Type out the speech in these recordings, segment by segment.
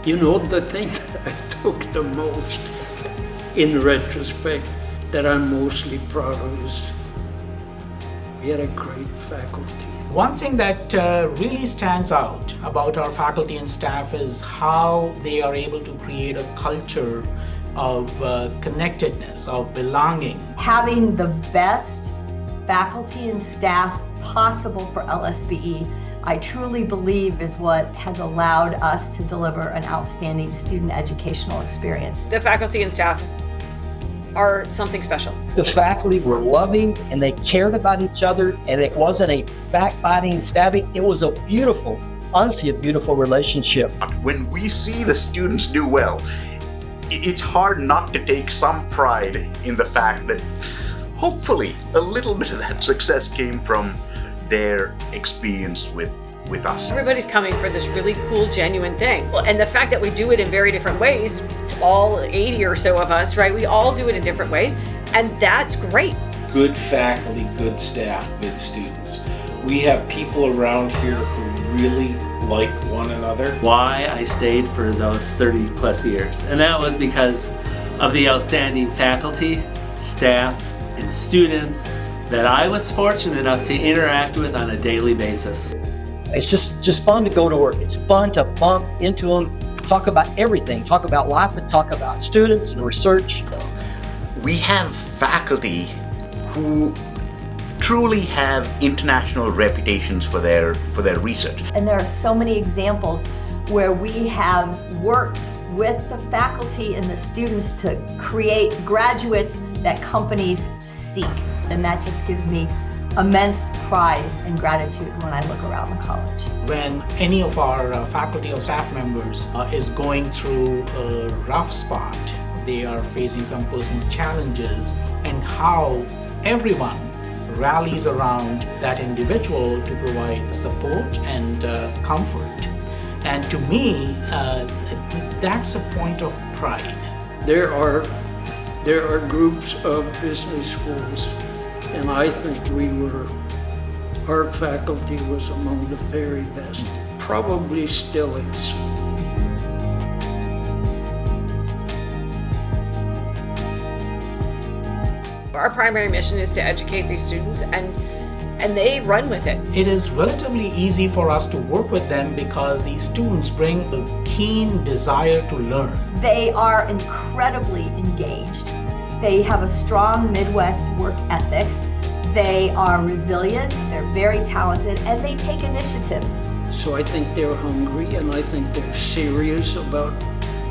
You know, the thing that I took the most, in retrospect, that I'm mostly proud of is we had a great faculty. One thing that really stands out about our faculty and staff is how they are able to create a culture of connectedness, of belonging. Having the best faculty and staff possible for LSBE, I truly believe is what has allowed us to deliver an outstanding student educational experience. The faculty and staff are something special. The faculty were loving and they cared about each other, and it wasn't a backbiting, stabbing. It was a beautiful, honestly, a beautiful relationship. When we see the students do well, it's hard not to take some pride in the fact that hopefully a little bit of that success came from their experience with us. Everybody's coming for this really cool, genuine thing. And the fact that we do it in very different ways, all 80 or so of us, right? We all do it in different ways, and that's great. Good faculty, good staff, good students. We have people around here who really like one another. Why I stayed for those 30 plus years, and that was because of the outstanding faculty, staff, and students that I was fortunate enough to interact with on a daily basis. It's just fun to go to work. It's fun to bump into them, talk about everything, talk about life and talk about students and research. We have faculty who truly have international reputations for their research. And there are so many examples where we have worked with the faculty and the students to create graduates that companies seek. And that just gives me immense pride and gratitude when I look around the college. When any of our faculty or staff members is going through a rough spot, they are facing some personal challenges, and how everyone rallies around that individual to provide support and comfort. And to me, that's a point of pride. There are groups of business schools, and I think our faculty was among the very best. Probably still is. Our primary mission is to educate these students, and they run with it. It is relatively easy for us to work with them because these students bring a keen desire to learn. They are incredibly engaged. They have a strong Midwest work ethic. They are resilient, they're very talented, and they take initiative. So I think they're hungry, and I think they're serious about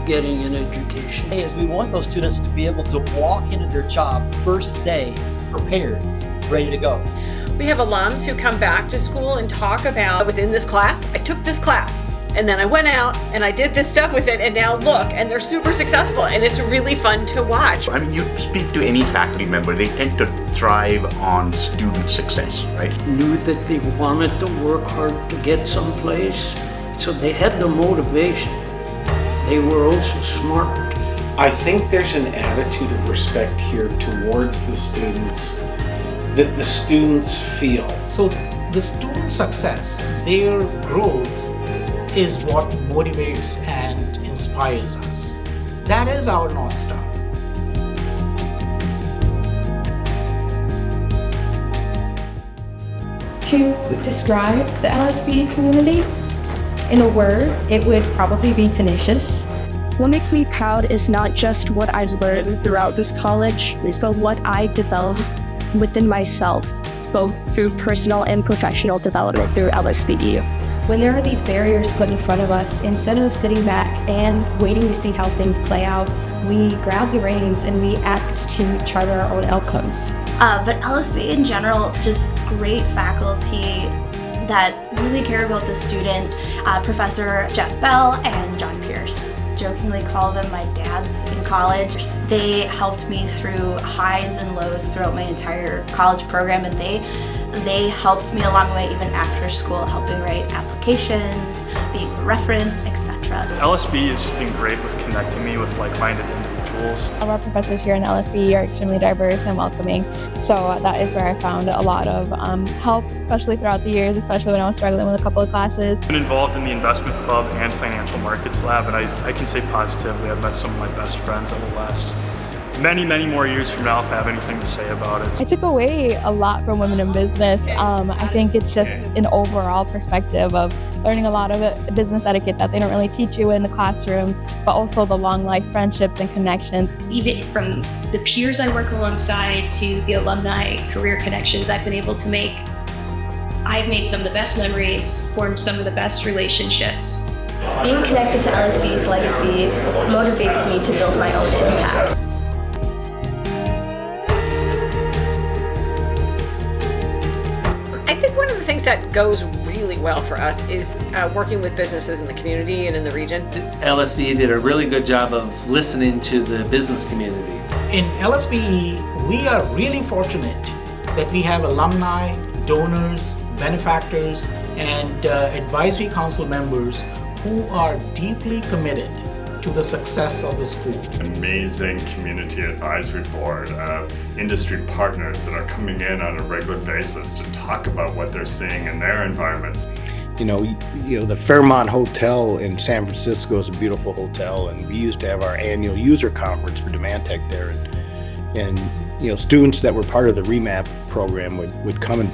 getting an education. Is we want those students to be able to walk into their job first day prepared, ready to go. We have alums who come back to school and talk about, I was in this class, I took this class, and then I went out and I did this stuff with it, and now look, and they're super successful, and it's really fun to watch. I mean, you speak to any faculty member, they tend to thrive on student success, right? Knew that they wanted to work hard to get someplace, so they had the motivation. They were also smart. I think there's an attitude of respect here towards the students that the students feel. So the student success, their growth, is what motivates and inspires us. That is our North Star. To describe the LSBE community in a word, it would probably be tenacious. What makes me proud is not just what I've learned throughout this college, but what I developed within myself, both through personal and professional development through LSBE. When there are these barriers put in front of us, instead of sitting back and waiting to see how things play out, we grab the reins and we act to charter our own outcomes. But LSBE in general, just great faculty that really care about the students. Professor Jeff Bell and John Pierce. Jokingly call them my dads in college. They helped me through highs and lows throughout my entire college program, and they helped me along the way even after school, helping write applications, being a reference, etc. LSBE has just been great with connecting me with like-minded individuals. schools. All of our professors here in LSBE are extremely diverse and welcoming, so that is where I found a lot of help, especially throughout the years, especially when I was struggling with a couple of classes. I've been involved in the investment club and financial markets lab, and I can say positively I've met some of my best friends over the last many more years from now if I have anything to say about it. I took away a lot from women in business. I think it's just an overall perspective of learning a lot of business etiquette that they don't really teach you in the classrooms, but also the long life friendships and connections. Even from the peers I work alongside to the alumni career connections I've been able to make, I've made some of the best memories, formed some of the best relationships. Being connected to LSBE's legacy motivates me to build my own impact. I think one of the things that goes really well for us is working with businesses in the community and in the region. LSBE did a really good job of listening to the business community. In LSBE, we are really fortunate that we have alumni, donors, benefactors, and advisory council members who are deeply committed to the success of the school. Amazing community advisory board of industry partners that are coming in on a regular basis to talk about what they're seeing in their environments. You know, the Fairmont Hotel in San Francisco is a beautiful hotel, and we used to have our annual user conference for Demantech there, and students that were part of the REMAP program would come and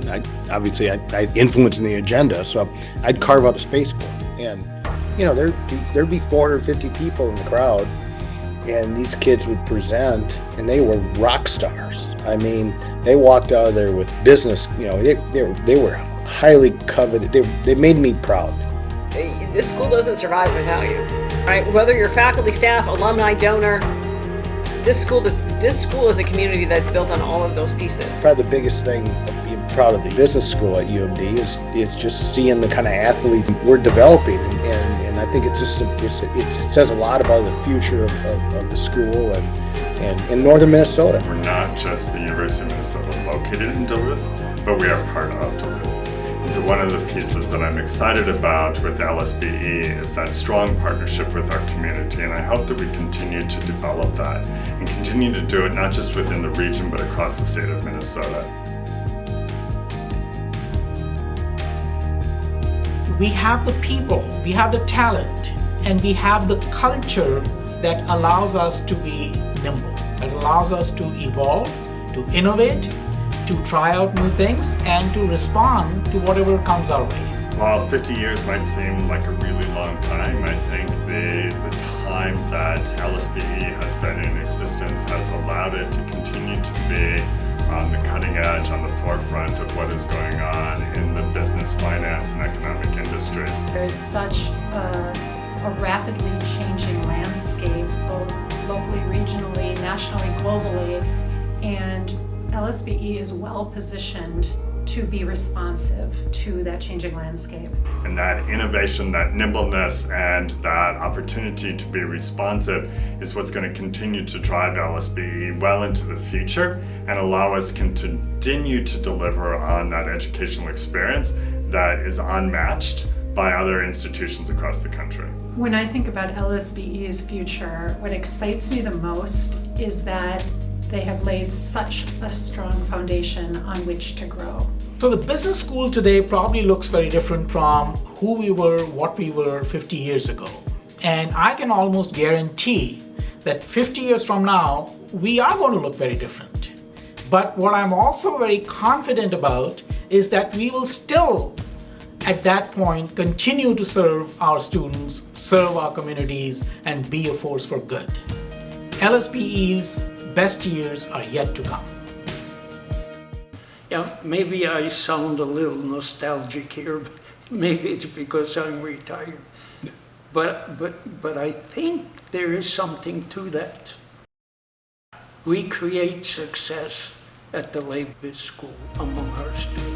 I influenced the agenda, so I'd carve out a space for them. And there'd be 450 people in the crowd, and these kids would present, and they were rock stars. I mean, they walked out of there with business. They were highly coveted. They made me proud. This school doesn't survive without you, right? Whether you're faculty, staff, alumni, donor, this school is a community that's built on all of those pieces. Probably the biggest thing of being proud of the business school at UMD is just seeing the kind of athletes we're developing, and I think it says a lot about the future of the school and in northern Minnesota. We're not just the University of Minnesota located in Duluth, but we are part of Duluth. And so one of the pieces that I'm excited about with LSBE is that strong partnership with our community, and I hope that we continue to develop that and continue to do it not just within the region but across the state of Minnesota. We have the people, we have the talent, and we have the culture that allows us to be nimble, that allows us to evolve, to innovate, to try out new things, and to respond to whatever comes our way. While 50 years might seem like a really long time, I think the time that LSBE has been in existence has allowed it to continue to be on the cutting edge, on the forefront of what is going on in the business, finance, and economic industries. There is such a rapidly changing landscape, both locally, regionally, nationally, globally, and LSBE is well positioned to be responsive to that changing landscape. And that innovation, that nimbleness, and that opportunity to be responsive is what's going to continue to drive LSBE well into the future and allow us to continue to deliver on that educational experience that is unmatched by other institutions across the country. When I think about LSBE's future, what excites me the most is that they have laid such a strong foundation on which to grow. So the business school today probably looks very different from who we were, what we were 50 years ago. And I can almost guarantee that 50 years from now, we are going to look very different. But what I'm also very confident about is that we will still, at that point, continue to serve our students, serve our communities, and be a force for good. LSBE's best years are yet to come. Yeah, maybe I sound a little nostalgic here, but maybe it's because I'm retired. But I think there is something to that. We create success at the Labovitz School among our students.